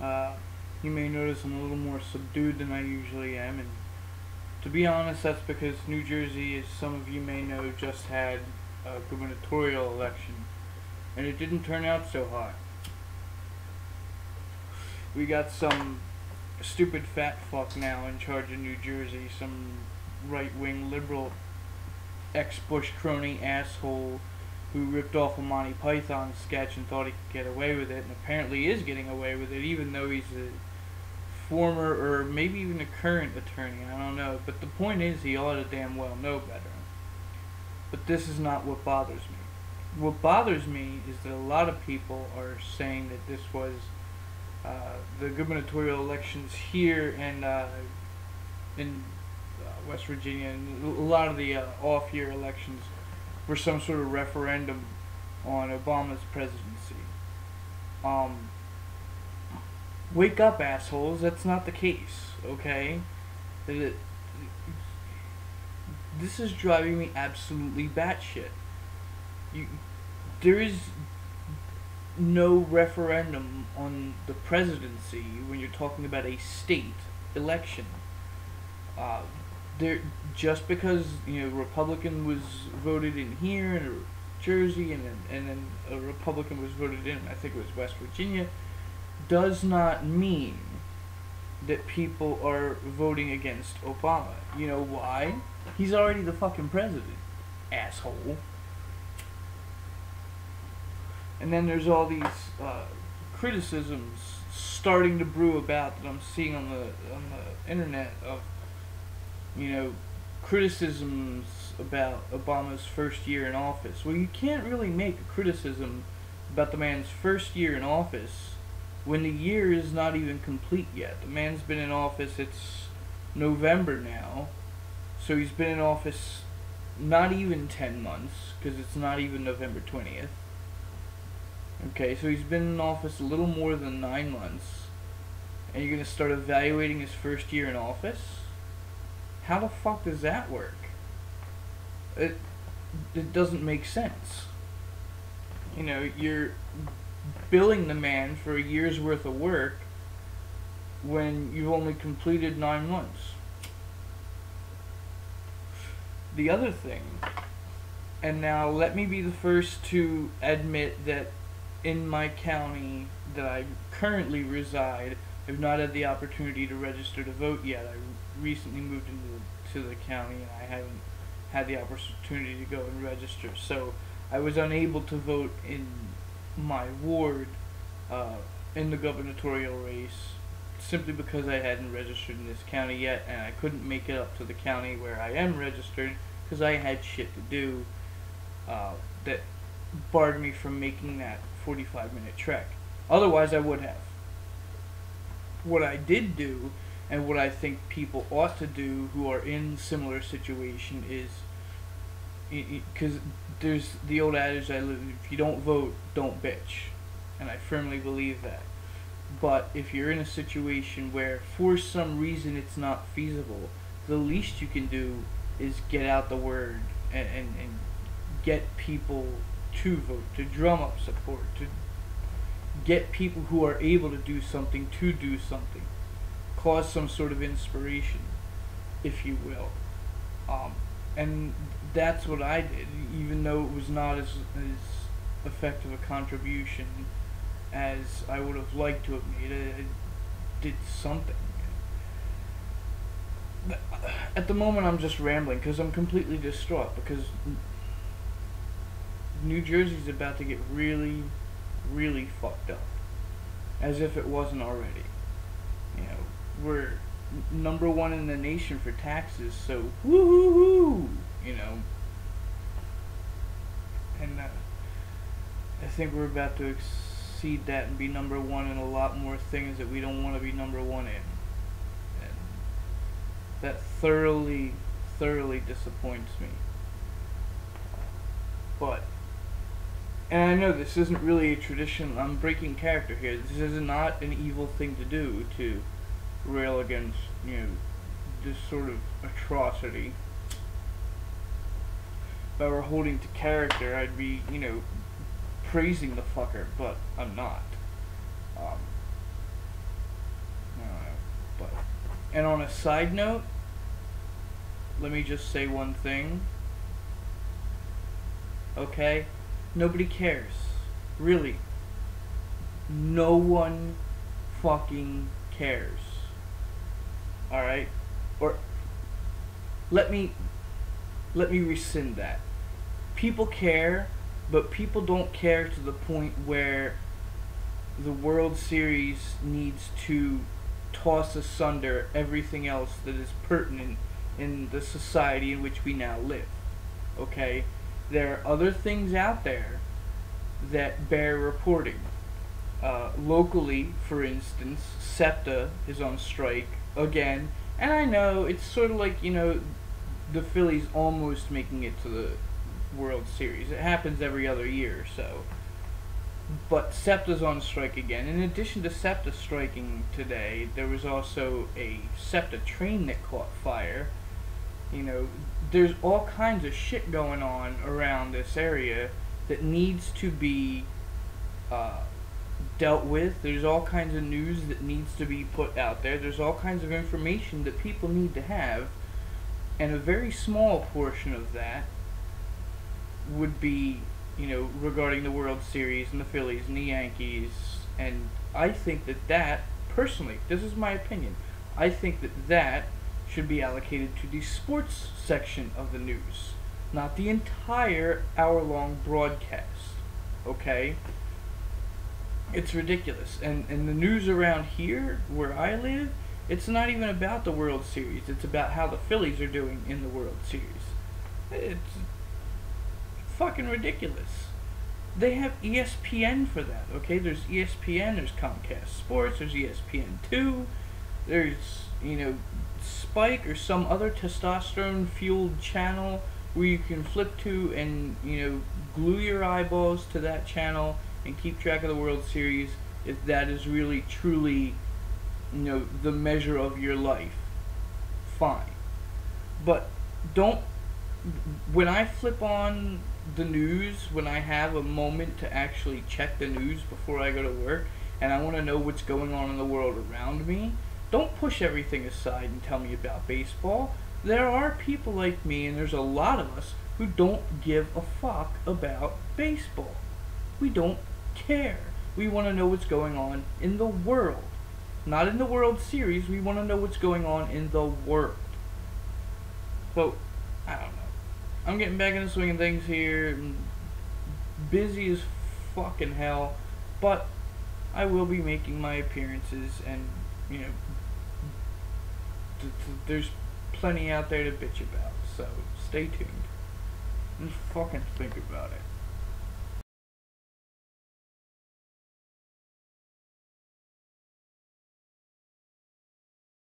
Uh, you may notice I'm a little more subdued than I usually am, and to be honest, that's because New Jersey, as some of you may know, just had a gubernatorial election, and it didn't turn out so hot. We got some stupid fat fuck now in charge of New Jersey, some right-wing liberal ex-Bush crony asshole who ripped off a Monty Python sketch and thought he could get away with it, and apparently is getting away with it, even though he's a former or maybe even a current attorney. I don't know. But the point is, he ought to damn well know better. But this is not what bothers me. What bothers me is that a lot of people are saying that this was the gubernatorial elections here and in West Virginia, and a lot of the off-year elections were some sort of referendum on Obama's presidency. Um, Wake up, assholes! That's not the case. Okay, this is driving me absolutely batshit. You, there is no referendum on the presidency when you're talking about a state election. Uh, there just because Republican was voted in here in Jersey and then a Republican was voted in, I think it was West Virginia, does not mean that people are voting against Obama. You know why? He's already the fucking president, asshole. And then there's all these criticisms starting to brew about that I'm seeing on the internet of criticisms about Obama's first year in office. Well, you can't really make a criticism about the man's first year in office when the year is not even complete yet. The man's been in office, it's November now, so he's been in office not even 10 months, because it's not even November 20th. Okay, so he's been in office a little more than 9 months, and you're going to start evaluating his first year in office? How the fuck does that work? It doesn't make sense. You're billing the man for a year's worth of work when you've only completed 9 months. The other thing, and now let me be the first to admit that in my county that I currently reside, I've not had the opportunity to register to vote yet. I recently moved into the county and I haven't had the opportunity to go and register. So I was unable to vote in my ward in the gubernatorial race simply because I hadn't registered in this county yet, and I couldn't make it up to the county where I am registered because I had shit to do that barred me from making that 45-minute trek. Otherwise I would have. What I did do, and what I think people ought to do who are in similar situation is, because there's the old adage I live, if you don't vote, don't bitch, and I firmly believe that. But if you're in a situation where for some reason it's not feasible, the least you can do is get out the word and get people to vote, to drum up support, to get people who are able to do something, cause some sort of inspiration, if you will. And that's what I did, even though it was not as effective a contribution as I would have liked to have made. I did something. At the moment I'm just rambling because I'm completely distraught, because New Jersey's about to get really, really fucked up, as if it wasn't already. We're number one in the nation for taxes, so woo-hoo-hoo, and I think we're about to exceed that and be number one in a lot more things that we don't want to be number one in, and that thoroughly disappoints me. But, and I know this isn't really a tradition, I'm breaking character here, this is not an evil thing to do, to rail against, this sort of atrocity. If I were holding to character, I'd be, praising the fucker, but I'm not. And on a side note, let me just say one thing. Okay? Nobody cares. Really. No one fucking cares. Alright? Or let me rescind that. People care, but people don't care to the point where the World Series needs to toss asunder everything else that is pertinent in the society in which we now live. Okay? There are other things out there that bear reporting. Locally, for instance, SEPTA is on strike again, and I know it's sort of like, the Phillies almost making it to the World Series. It happens every other year or so. But SEPTA's on strike again. In addition to SEPTA striking today, there was also a SEPTA train that caught fire. There's all kinds of shit going on around this area that needs to be dealt with. There's all kinds of news that needs to be put out there. There's all kinds of information that people need to have. And a very small portion of that would be, regarding the World Series and the Phillies and the Yankees. And I think that, personally, this is my opinion, I think that should be allocated to the sports section of the news, not the entire hour-long broadcast. Okay? It's ridiculous. And the news around here, where I live, it's not even about the World Series. It's about how the Phillies are doing in the World Series. It's fucking ridiculous. They have ESPN for that, okay? There's ESPN, there's Comcast Sports, there's ESPN2, there's, Spike or some other testosterone-fueled channel where you can flip to and, glue your eyeballs to that channel and keep track of the World Series if that is really, truly, the measure of your life. Fine. But don't, when I flip on the news, when I have a moment to actually check the news before I go to work, and I want to know what's going on in the world around me, don't push everything aside and tell me about baseball. There are people like me, and there's a lot of us, who don't give a fuck about baseball. We don't care. We want to know what's going on in the world. Not in the World Series, we want to know what's going on in the world. So, I don't know. I'm getting back in the swing of things here. I'm busy as fucking hell. But I will be making my appearances, and, there's plenty out there to bitch about. So, stay tuned. Just fucking think about it.